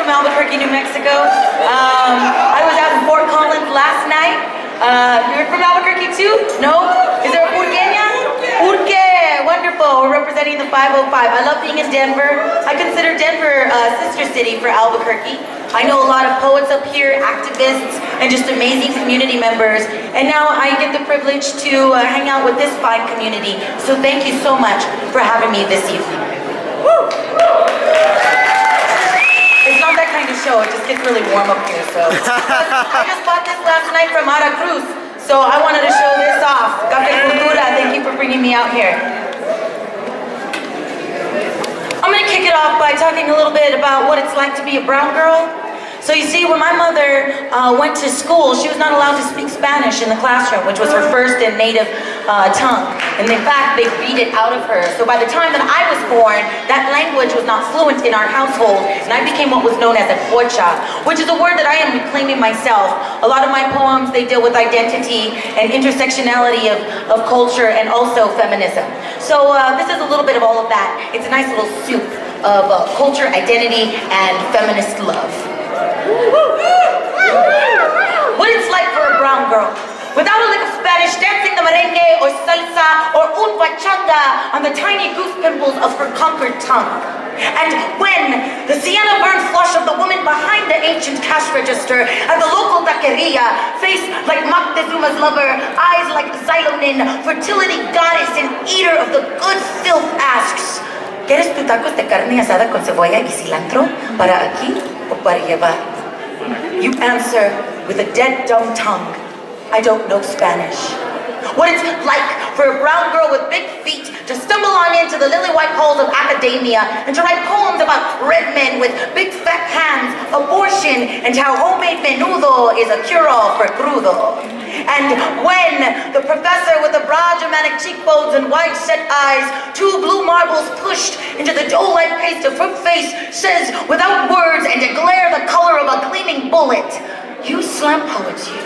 from Albuquerque, New Mexico. I was out in Fort Collins last night. You're from Albuquerque too? No? Is there a Purqueña? Purque! Wonderful. We're representing the 505. I love being in Denver. I consider Denver a sister city for Albuquerque. I know a lot of poets up here, activists, and just amazing community members. And now I get the privilege to hang out with this fine community. So thank you so much for having me this evening. Woo! It's not that kind of show. It just gets really warm up here. So I just bought this last night from Veracruz. So I wanted to show this off. Café Cultura, thank you for bringing me out here. I'm gonna kick it off by talking a little bit about what it's like to be a brown girl. So you see, when my mother went to school, she was not allowed to speak Spanish in the classroom, which was her first and native tongue. And in fact, they beat it out of her. So by the time that I was born, that language was not fluent in our household, and I became what was known as a pocha, which is a word that I am reclaiming myself. A lot of my poems, they deal with identity and intersectionality of culture and also feminism. So this is a little bit of all of that. It's a nice little soup of culture, identity, and feminist love. What it's like for a brown girl. Without a lick of Spanish, dancing the merengue or salsa or un bachata on the tiny goose pimples of her conquered tongue. And when the sienna burned flush of the woman behind the ancient cash register at the local taqueria, face like Moctezuma's lover, eyes like Xilonin, fertility goddess and eater of the good filth asks, ¿Quieres tu tacos de carne asada con cebolla y cilantro para aquí o para llevar? You answer with a dead dumb tongue, I don't know Spanish. What it's like for a brown girl with big feet to stumble on into the lily-white halls of academia and to write poems about red men with big fat hands, abortion, and how homemade menudo is a cure-all for crudo. And when the professor with the broad Germanic cheekbones and wide-set eyes, two blue marbles pushed into the dough-like paste of her face, says without words and a glare the color of a gleaming bullet, you slam poets, you.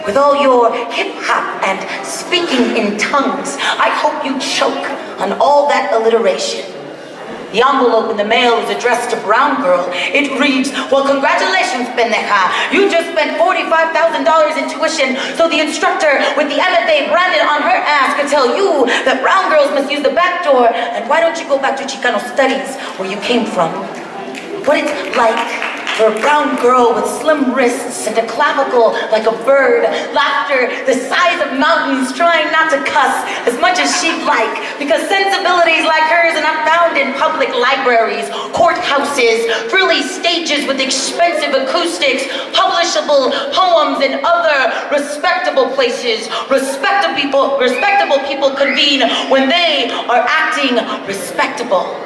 With all your hip-hop and speaking in tongues, I hope you choke on all that alliteration. The envelope in the mail is addressed to brown girl. It reads, well, congratulations, pendeja. You just spent $45,000 in tuition, so the instructor with the MFA branded on her ass could tell you that brown girls must use the back door, and why don't you go back to Chicano studies, where you came from? What it's like for a brown girl with slim wrists and a clavicle like a bird, laughter the size of mountains, trying not to cuss as much as she'd like, because sensibilities like hers are not found in public libraries, courthouses, frilly stages with expensive acoustics, publishable poems, and other respectable places. Respectable people convene when they are acting respectable.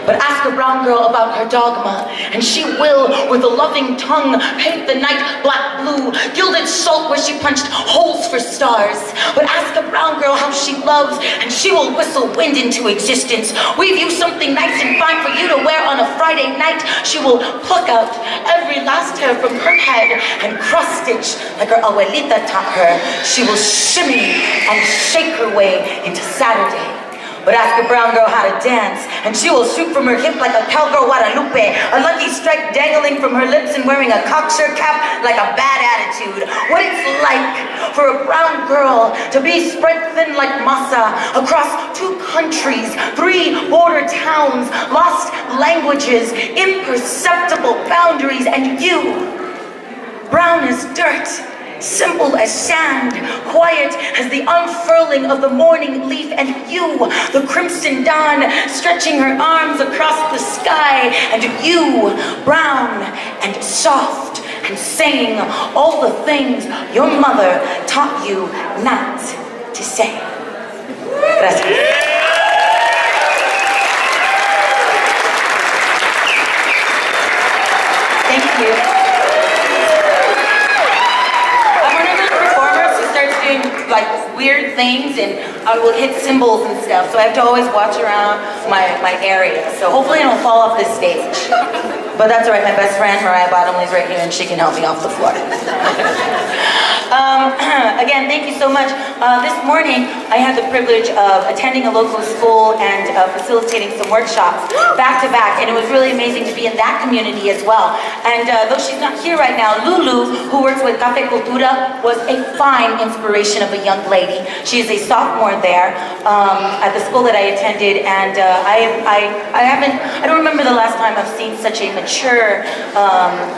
But ask a brown girl about her dogma, and she will, with a loving tongue, paint the night black blue, gilded salt where she punched holes for stars. But ask a brown girl how she loves, and she will whistle wind into existence. Weave you something nice and fine for you to wear on a Friday night. She will pluck out every last hair from her head and cross-stitch like her abuelita taught her. She will shimmy and shake her way into Saturday. But ask a brown girl how to dance, and she will shoot from her hip like a cowgirl Guadalupe, a lucky strike dangling from her lips and wearing a cocksure cap like a bad attitude. What it's like for a brown girl to be spread thin like masa across 2 countries, 3 border towns, lost languages, imperceptible boundaries, and you, brown as dirt, simple as sand, quiet as the unfurling of the morning leaf, and you, the crimson dawn, stretching her arms across the sky, and you, brown and soft and saying all the things your mother taught you not to say. Gracias. Thank you. Like weird things, and I will hit cymbals and stuff, so I have to always watch around my area. So hopefully I don't fall off this stage. But that's all right, my best friend, Mariah Bottomley's right here, and she can help me off the floor. Again, thank you so much. This morning, I had the privilege of attending a local school and facilitating some workshops back to back, and it was really amazing to be in that community as well. And though she's not here right now, Lulu, who works with Cafe Cultura, was a fine inspiration of a young lady. She is a sophomore there at the school that I attended, and I don't remember the last time I've seen such a mature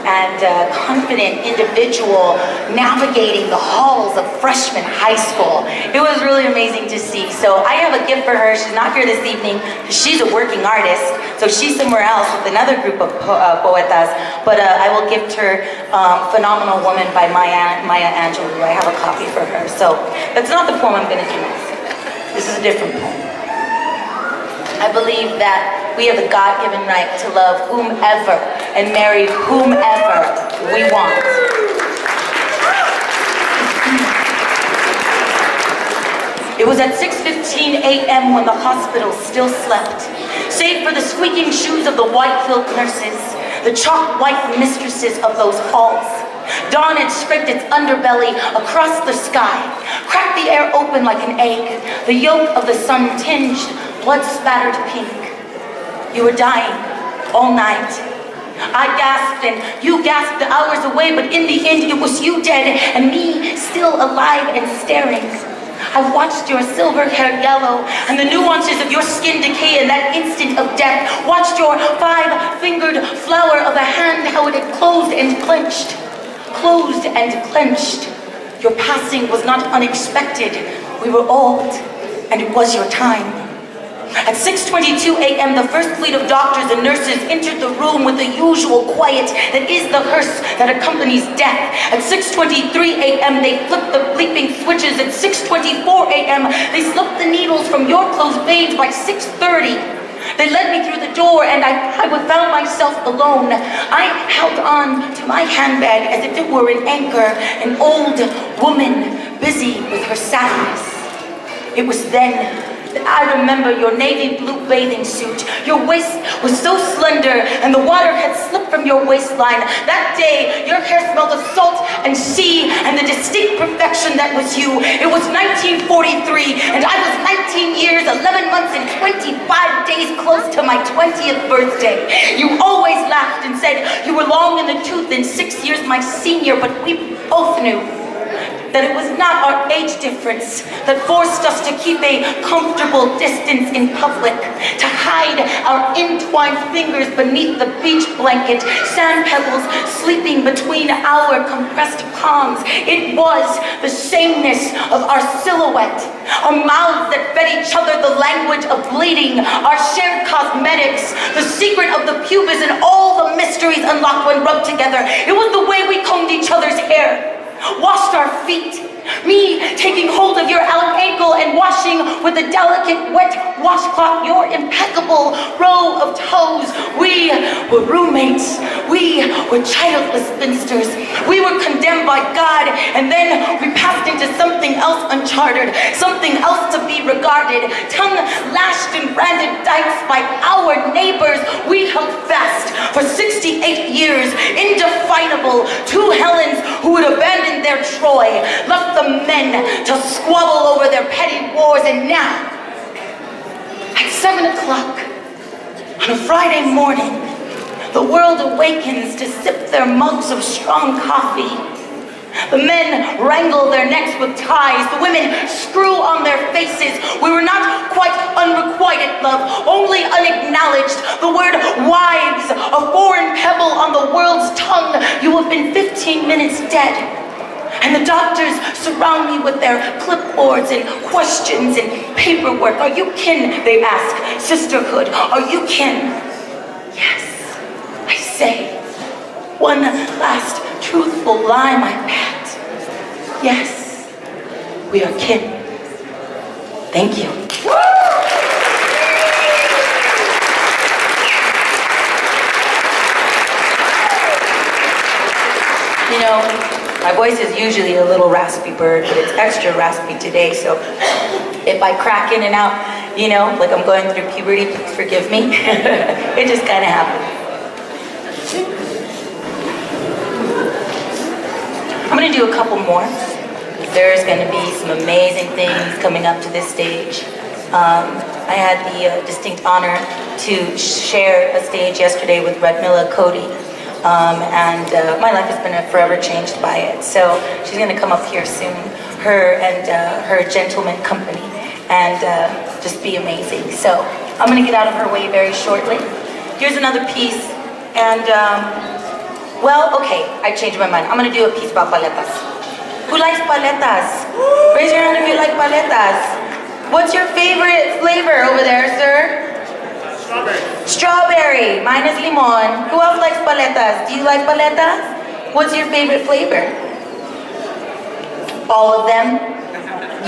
and confident individual navigating the halls of freshman high school. It was really amazing to see. So I have a gift for her. She's not here this evening. She's a working artist, so she's somewhere else with another group of poetas. But I will gift her Phenomenal Woman by Maya Angelou. I have a copy for her. So that's not the poem I'm going to do next. This is a different poem. I believe that we have the God-given right to love whomever and marry whomever we want. It was at 6:15 a.m. when the hospital still slept, save for the squeaking shoes of the white-cloaked nurses, the chalk-white mistresses of those halls. Dawn had scraped its underbelly across the sky, cracked the air open like an egg, the yolk of the sun tinged, blood-spattered pink. You were dying all night. I gasped and you gasped the hours away, but in the end it was you dead and me still alive and staring. I watched your silver hair yellow and the nuances of your skin decay in that instant of death. Watched your five-fingered flower of a hand, how it had closed and clenched. Closed and clenched. Your passing was not unexpected. We were old and it was your time. At 6:22 a.m., the first fleet of doctors and nurses entered the room with the usual quiet that is the hearse that accompanies death. At 6:23 a.m., they flipped the bleeping switches. At 6:24 a.m., they slipped the needles from your closed veins. By 6:30, they led me through the door and I found myself alone. I held on to my handbag as if it were an anchor, an old woman busy with her sadness. It was then I remember your navy blue bathing suit. Your waist was so slender and the water had slipped from your waistline. That day, your hair smelled of salt and sea and the distinct perfection that was you. It was 1943 and I was 19 years, 11 months and 25 days close to my 20th birthday. You always laughed and said you were long in the tooth and 6 years my senior, but we both knew that it was not our age difference that forced us to keep a comfortable distance in public, to hide our entwined fingers beneath the beach blanket, sand pebbles sleeping between our compressed palms. It was the sameness of our silhouette, our mouths that fed each other the language of bleeding, our shared cosmetics, the secret of the pubis and all the mysteries unlocked when rubbed together. It was the way we combed each other's hair, washed our feet, me taking hold of your ankle and washing with a delicate wet washcloth your impeccable row of toes. We were roommates. We were childless spinsters. We were condemned by God, and then we passed into something else uncharted, something else to be regarded. Tongue-lashed and branded dykes by our neighbors, we held fast for 68 years, indefinable. Two Helens who would abandon their Troy, left the men to squabble over their petty wars, and now, at 7 o'clock on a Friday morning, the world awakens to sip their mugs of strong coffee. The men wrangle their necks with ties. The women screw on their faces. We were not quite unrequited love, only unacknowledged. The word wives, a foreign pebble on the world's tongue. You have been 15 minutes dead. And the doctors surround me with their clipboards and questions and paperwork. Are you kin? They ask. Sisterhood, are you kin? Yes, I say. One last truthful lie, my pet. Yes, we are kin. Thank you. You know, my voice is usually a little raspy bird, but it's extra raspy today, so if I crack in and out, you know, like I'm going through puberty, please forgive me. It just kind of happened. I'm gonna do a couple more. There's gonna be some amazing things coming up to this stage. I had the distinct honor to share a stage yesterday with Radmilla Cody. And my life has been forever changed by it. So she's gonna come up here soon, her and her gentleman company, and just be amazing. So I'm gonna get out of her way very shortly. Here's another piece, and well, okay, I changed my mind. I'm gonna do a piece about paletas. Who likes paletas? Raise your hand if you like paletas. What's your favorite flavor over there, sir? Strawberry. Strawberry. Mine is limon. Who else likes paletas? Do you like paletas? What's your favorite flavor? All of them?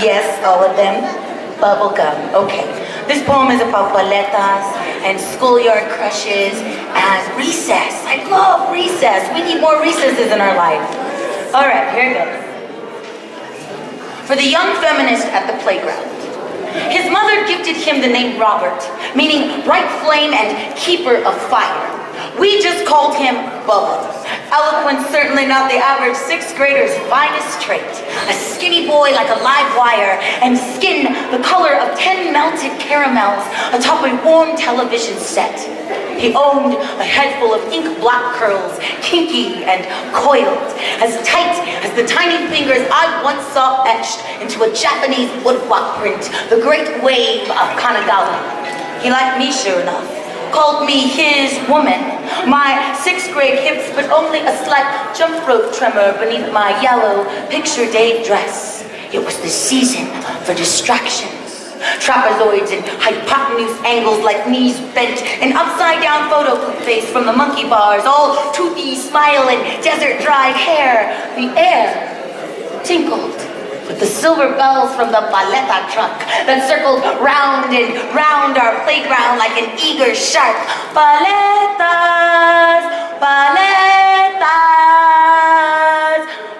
Yes, all of them. Bubblegum. Okay. This poem is about paletas and schoolyard crushes and recess. I love recess. We need more recesses in our life. All right, here it goes. For the young feminist at the playground. His mother gifted him the name Robert, meaning bright flame and keeper of fire. We just called him Bubba. Eloquence certainly not the average sixth grader's finest trait. A skinny boy like a live wire and skin the color of 10 melted caramels atop a warm television set. He owned a head full of ink black curls, kinky and coiled, as tight as the tiny fingers I once saw etched into a Japanese woodblock print, the great wave of Kanagawa. He liked me, sure enough. Called me his woman. My sixth grade hips, but only a slight jump rope tremor beneath my yellow picture day dress. It was the season for distractions. Trapezoids and hypotenuse angles like knees bent, an upside down photo face from the monkey bars, all toothy smile and desert dried hair. The air tinkled with the silver bells from the paleta truck that circled round and round our playground like an eager shark. Paletas, paletas.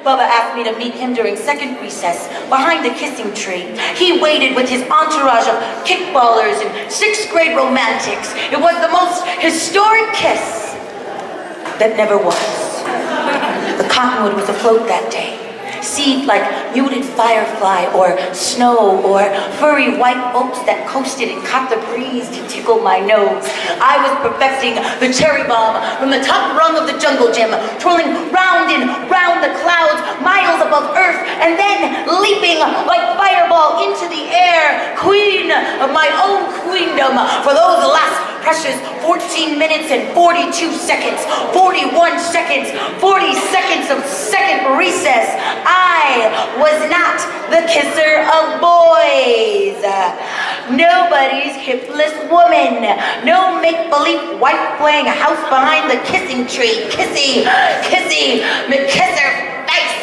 Bubba asked me to meet him during second recess behind the kissing tree. He waited with his entourage of kickballers and sixth grade romantics. It was the most historic kiss that never was. The cottonwood was afloat that day. Seed like muted firefly or snow or furry white oaks that coasted and caught the breeze to tickle my nose. I was perfecting the cherry bomb from the top rung of the jungle gym, twirling round and round the clouds, miles above earth, and then leaping like fireball into the air, queen of my own queendom for those last precious 14 minutes and 42 seconds, 41 seconds, 40 seconds of second recess. I was not the kisser of boys. Nobody's hipless woman. No make-believe wife playing house behind the kissing tree. Kissy, kissy, McKisser face.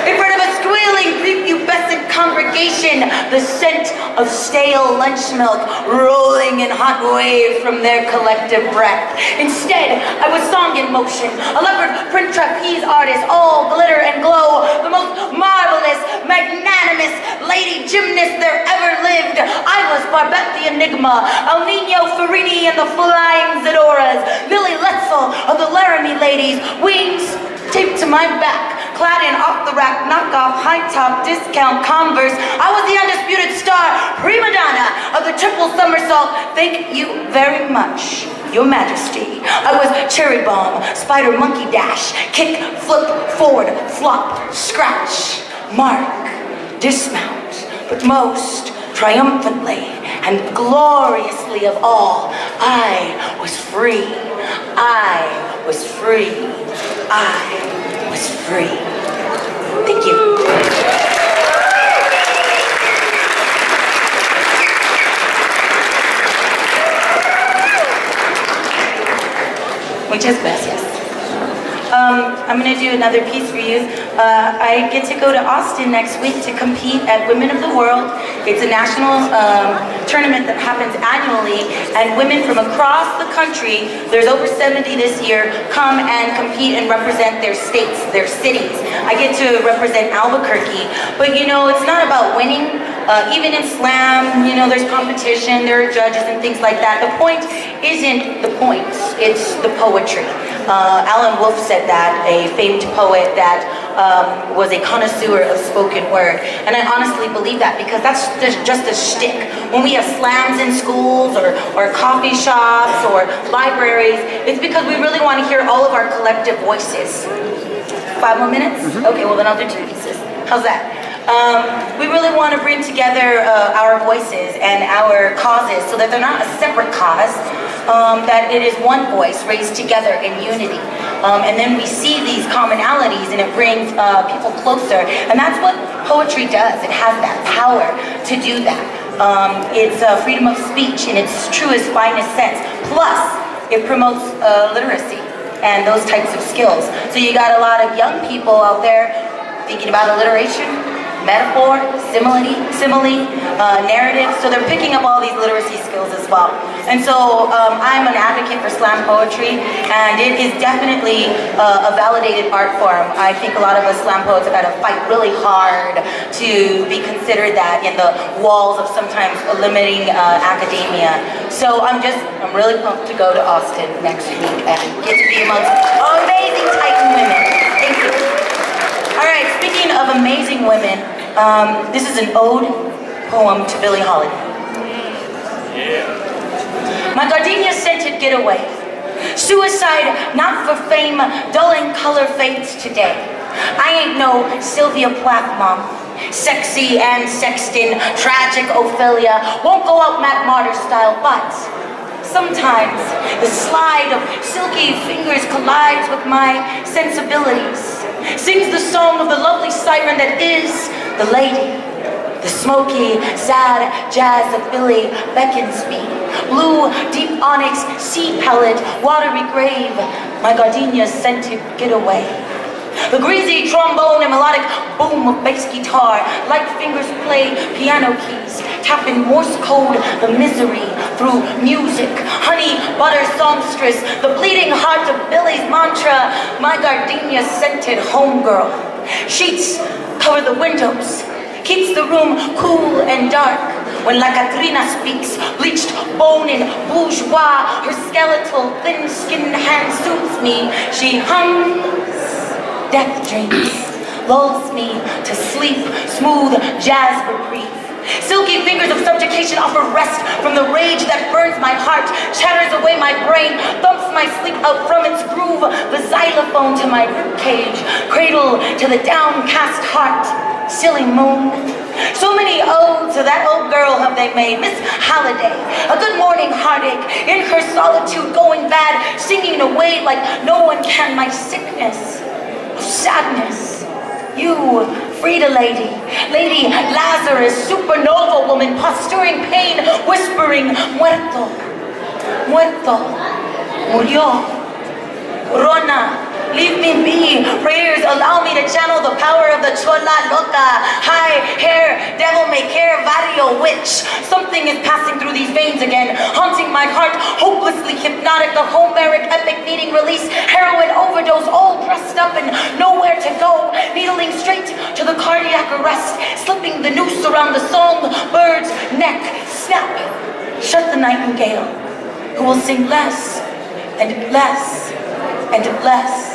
In front of a squealing, prepubescent congregation, the scent of stale lunch milk rolling in hot waves from their collective breath. Instead, I was song in motion, a leopard print trapeze artist, all glitter and glow, the most marvelous, magnanimous lady gymnast there ever lived. I was Barbette the Enigma, El Nino Ferrini and the Flying Zadoras, Lily Letzel of the Laramie Ladies, wings taped to my back, clad in off-the-rack, knockoff, high-top, discount Converse. I was the undisputed star, prima donna of the triple somersault. Thank you very much, Your Majesty. I was cherry bomb, spider monkey dash, kick, flip, forward, flop, scratch, mark, dismount, but most triumphantly and gloriously of all, I was free. I was free. I was free. Thank you. Muchas gracias. I'm going to do another piece for you. I get to go to Austin next week to compete at Women of the World. It's a national tournament that happens annually, and women from across the country, there's over 70 this year, come and compete and represent their states, their cities. I get to represent Albuquerque, but you know, it's not about winning. Even in slam, you know, there's competition, there are judges and things like that. The point isn't the points, it's the poetry. Alan Wolfe said that, a famed poet that was a connoisseur of spoken word. And I honestly believe that, because that's just a shtick. When we have slams in schools or coffee shops or libraries, it's because we really want to hear all of our collective voices. 5 more minutes? Okay, well then I'll do 2 pieces. How's that? We really want to bring together our voices and our causes so that they're not a separate cause, that it is one voice raised together in unity. And then we see these commonalities and it brings people closer. And that's what poetry does. It has that power to do that. It's freedom of speech in its truest, finest sense. Plus, it promotes literacy and those types of skills. So you got a lot of young people out there thinking about alliteration, metaphor, simile, narrative. So they're picking up all these literacy skills as well. And so I'm an advocate for slam poetry, and it is definitely a validated art form. I think a lot of us slam poets have had to fight really hard to be considered that in the walls of sometimes limiting academia. So I'm really pumped to go to Austin next week and get to be amongst amazing Titan women. Thank you. All right, speaking of amazing women, this is an ode poem to Billie Holiday. My gardenia scented getaway. Suicide not for fame, dulling color fades today. I ain't no Sylvia Plath mom. Sexy and Sexton, tragic Ophelia, won't go out Matt Martyr style, but sometimes the slide of silky fingers collides with my sensibilities. Sings the song of the lovely siren that is the lady. The smoky, sad jazz of Billy beckons me. Blue, deep onyx, sea pellet, watery grave, my gardenia scented getaway. The greasy trombone and melodic boom of bass guitar, light fingers play piano keys, tapping Morse code, the misery through music. Honey, butter, songstress, the bleeding heart of Billy's mantra, my gardenia scented homegirl. Sheets cover the windows, keeps the room cool and dark. When La Catrina speaks, bleached bone and bourgeois, her skeletal, thin-skinned hand soothes me. She hums death dreams, lulls me to sleep, smooth jazz reprieve. Silky fingers of subjugation offer rest from the rage that burns my heart, shatters away my brain, thumps my sleep out from its groove, the xylophone to my ribcage, cradle to the downcast heart. Silly moon. So many odes to that old girl have they made. Miss Halliday, a good morning heartache, in her solitude going bad, singing away like no one can my sickness of sadness. You, Frida lady, Lady Lazarus, supernova woman, posturing pain, whispering, muerto, muerto, murió, Rona. Leave me be. Prayers allow me to channel the power of the chola loca. High hair, devil may care, vario witch. Something is passing through these veins again, haunting my heart, hopelessly hypnotic. The Homeric epic needing release, heroin overdose, all dressed up and nowhere to go. Needling straight to the cardiac arrest, slipping the noose around the songbird's neck. Snap, shut the nightingale, who will sing less and less and less.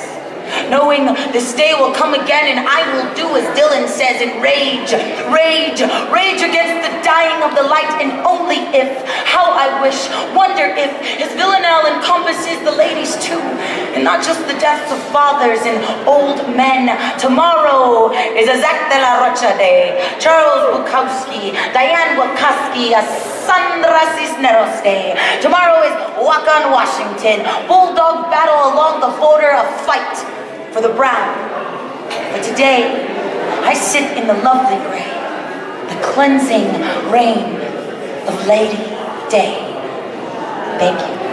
Knowing this day will come again and I will do as Dylan says and rage, rage, rage against the dying of the light, and only if, how I wish, wonder if his villanelle encompasses the ladies too, and not just the deaths of fathers and old men. Tomorrow is a Zach de la Rocha Day, Charles Bukowski, Diane Wachowski, a Sandra Cisneros Day. Tomorrow is Wakan Washington, bulldog battle along the border, a fight for the brown. But today, I sit in the lovely gray, the cleansing rain of Lady Day. Thank you.